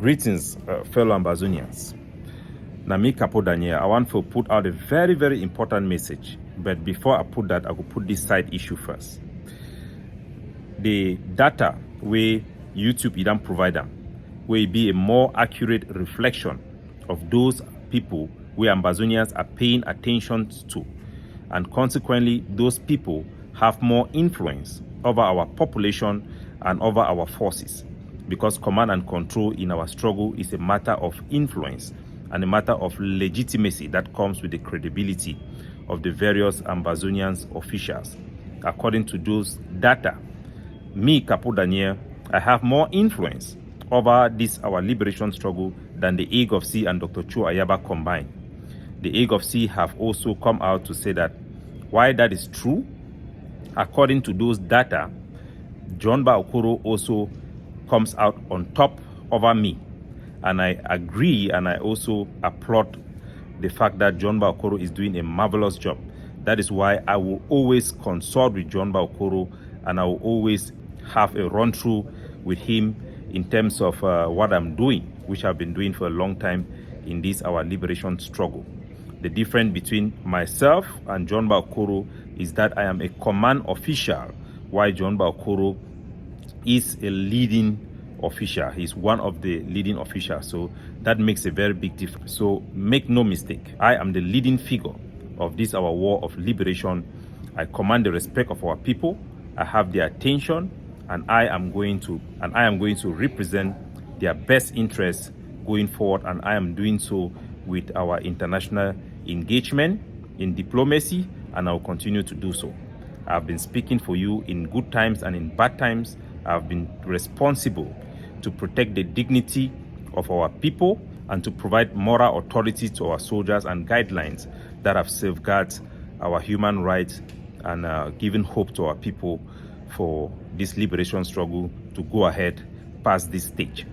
Greetings, fellow Ambazonians. Now, me, Capo Daniel, I want to put out a very, very important message. But before I put that, I will put this side issue first. The data where YouTube don't provide them will be a more accurate reflection of those people where Ambazonians are paying attention to. And consequently, those people have more influence over our population and over our forces. Because command and control in our struggle is a matter of influence and a matter of legitimacy that comes with the credibility of the various Ambazonians officials. According to those data, me, Capo Daniel, I have more influence over this our liberation struggle than the Egg of Sea and Dr. Cho Ayaba combined. The Egg of Sea have also come out to say that why that is true, according to those data, John Okoro also comes out on top over me. And I agree and I also applaud the fact that John Okoro is doing a marvelous job. That is why I will always consult with John Okoro and I will always have a run through with him in terms of what I'm doing, which I've been doing for a long time in this our liberation struggle. The difference between myself and John Okoro is that I am a command official, while John Okoro is a leading official. He's one of the leading officials. So that makes a very big difference. So make no mistake, I am the leading figure of this our war of liberation. I command the respect of our people. I have their attention, and I am going to represent their best interests going forward, and I am doing so with our international engagement in diplomacy, and I will continue to do so. I've been speaking for you in good times and in bad times. I've been responsible to protect the dignity of our people and to provide moral authority to our soldiers and guidelines that have safeguarded our human rights and given hope to our people for this liberation struggle to go ahead past this stage.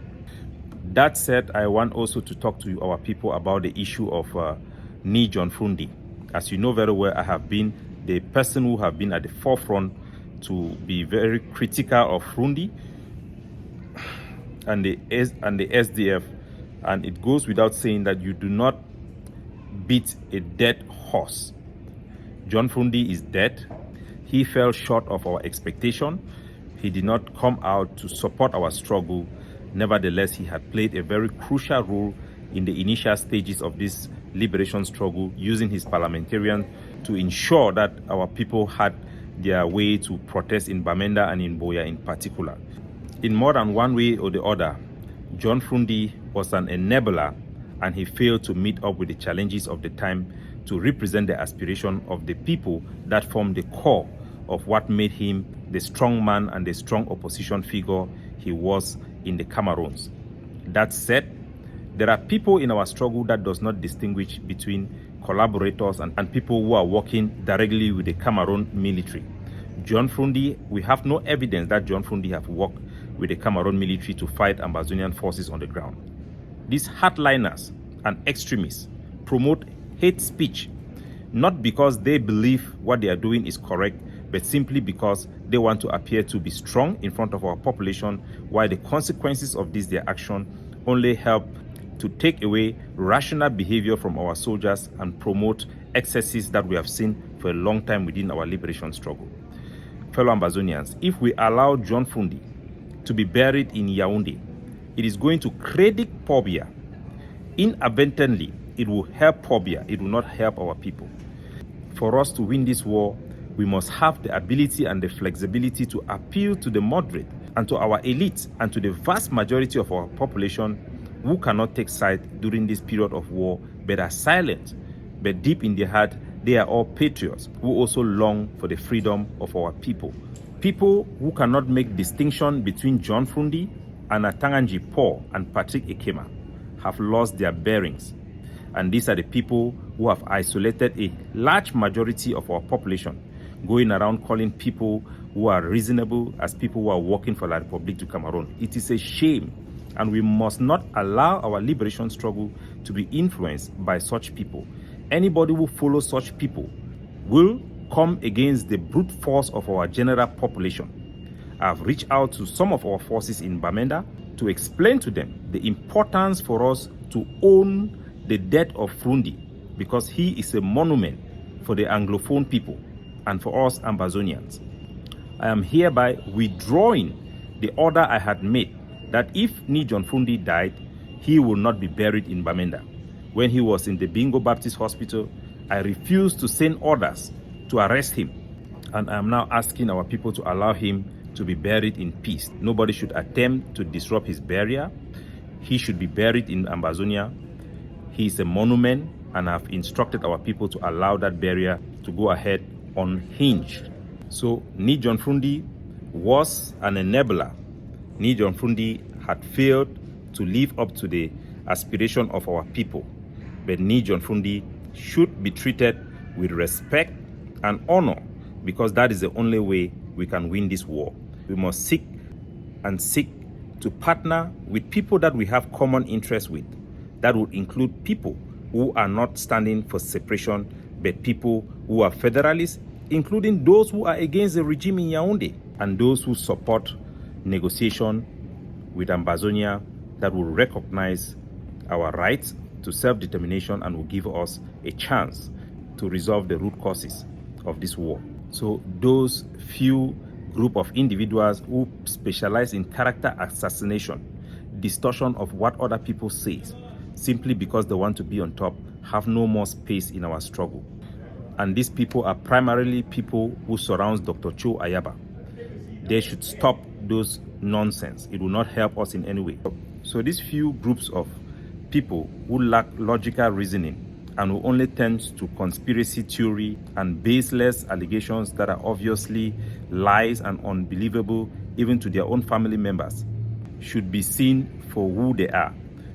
That said, I want also to talk to our people about the issue of No John Fru Ndi. As you know very well, I have been the person who have been at the forefront to be very critical of Fru Ndi and the SDF, and it goes without saying that you do not beat a dead horse. John Fru Ndi is dead. He fell short of our expectation. He did not come out to support our struggle. Nevertheless, he had played a very crucial role in the initial stages of this liberation struggle, using his parliamentarian to ensure that our people had their way to protest in Bamenda and in Boya in particular. In more than one way or the other, John Fru Ndi was an enabler, and he failed to meet up with the challenges of the time to represent the aspiration of the people that formed the core of what made him the strong man and the strong opposition figure he was in the Cameroons. That said, there are people in our struggle that does not distinguish between collaborators and people who are working directly with the Cameroon military. John Fru Ndi, we have no evidence that John Fru Ndi have worked with the Cameroon military to fight Ambazonian forces on the ground. These hardliners and extremists promote hate speech, not because they believe what they are doing is correct, but simply because they want to appear to be strong in front of our population, while the consequences of this their action only help to take away rational behavior from our soldiers and promote excesses that we have seen for a long time within our liberation struggle. Fellow Ambazonians, if we allow John Fru Ndi to be buried in Yaoundé, it is going to credit Pobia. Inadvertently, it will help Pobia. It will not help our people. For us to win this war, we must have the ability and the flexibility to appeal to the moderate and to our elite and to the vast majority of our population who cannot take side during this period of war, but are silent. But deep in their heart, they are all patriots who also long for the freedom of our people. People who cannot make distinction between John Fru Ndi and Atanganji Paul and Patrick Ekema have lost their bearings. And these are the people who have isolated a large majority of our population, going around calling people who are reasonable as people who are working for La République du Cameroon. It is a shame, and we must not allow our liberation struggle to be influenced by such people. Anybody who follows such people will come against the brute force of our general population. I've reached out to some of our forces in Bamenda to explain to them the importance for us to own the death of Fru Ndi, because he is a monument for the Anglophone people and for us Ambazonians. I am hereby withdrawing the order I had made that if No John Fru Ndi died, he will not be buried in Bamenda. When he was in the Bingo Baptist Hospital, I refused to send orders to arrest him. And I am now asking our people to allow him to be buried in peace. Nobody should attempt to disrupt his burial. He should be buried in Ambazonia. He is a monument, and I've instructed our people to allow that burial to go ahead unhinged. So No John Fru Ndi was an enabler. No John Fru Ndi had failed to live up to the aspiration of our people. But No John Fru Ndi should be treated with respect and honor, because that is the only way we can win this war. We must seek to partner with people that we have common interests with. That would include people who are not standing for separation, but people who are federalists, including those who are against the regime in Yaoundé, and those who support negotiation with Ambazonia that will recognize our rights to self-determination and will give us a chance to resolve the root causes of this war. So those few group of individuals who specialize in character assassination, distortion of what other people say, simply because they want to be on top, have no more space in our struggle. And these people are primarily people who surround Dr. Cho Ayaba. They should stop those nonsense. It will not help us in any way. So these few groups of people who lack logical reasoning and who only tend to conspiracy theory and baseless allegations that are obviously lies and unbelievable even to their own family members should be seen for who they are.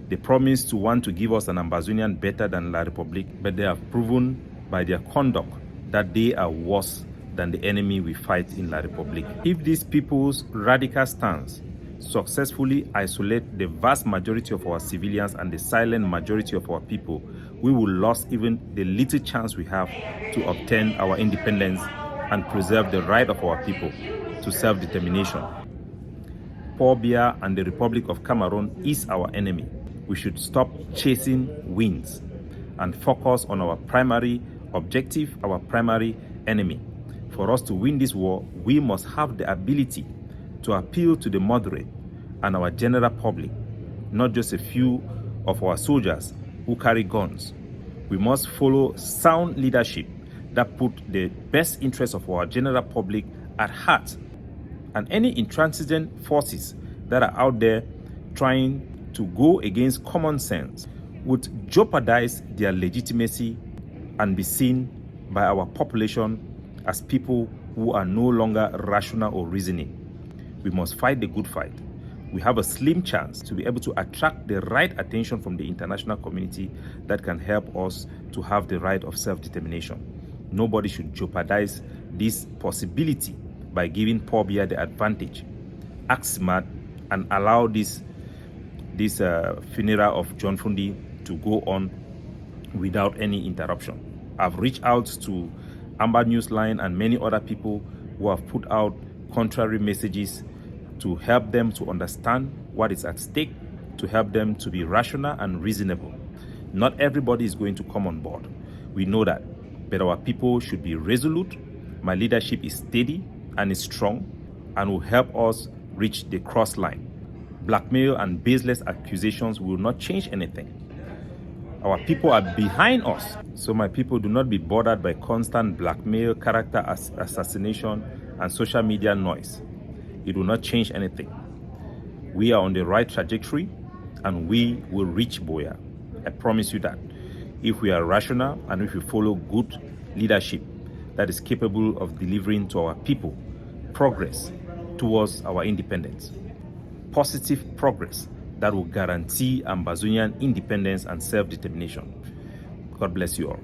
They promise to want to give us an Ambazonian better than La Republique, but they have proven by their conduct that they are worse than the enemy we fight in La Republique. If these people's radical stance successfully isolate the vast majority of our civilians and the silent majority of our people, we will lose even the little chance we have to obtain our independence and preserve the right of our people to self-determination. Paul Biya and the Republic of Cameroon is our enemy. We should stop chasing winds and focus on our primary objective, our primary enemy. For us to win this war, we must have the ability to appeal to the moderate and our general public, not just a few of our soldiers who carry guns. We must follow sound leadership that put the best interests of our general public at heart. And any intransigent forces that are out there trying to go against common sense would jeopardize their legitimacy and be seen by our population as people who are no longer rational or reasoning. We must fight the good fight. We have a slim chance to be able to attract the right attention from the international community that can help us to have the right of self-determination. Nobody should jeopardize this possibility by giving Paul Biya the advantage. Act smart and allow this funeral of John Fru Ndi to go on without any interruption. I've reached out to Amber Newsline and many other people who have put out contrary messages to help them to understand what is at stake, to help them to be rational and reasonable. Not everybody is going to come on board. We know that, but our people should be resolute. My leadership is steady and is strong and will help us reach the cross line. Blackmail and baseless accusations will not change anything. Our people are behind us. So my people, do not be bothered by constant blackmail, character assassination, and social media noise. It will not change anything. We are on the right trajectory and we will reach Buea. I promise you that. If we are rational and if we follow good leadership that is capable of delivering to our people progress towards our independence. Positive progress that will guarantee Ambazonian independence and self-determination. God bless you all.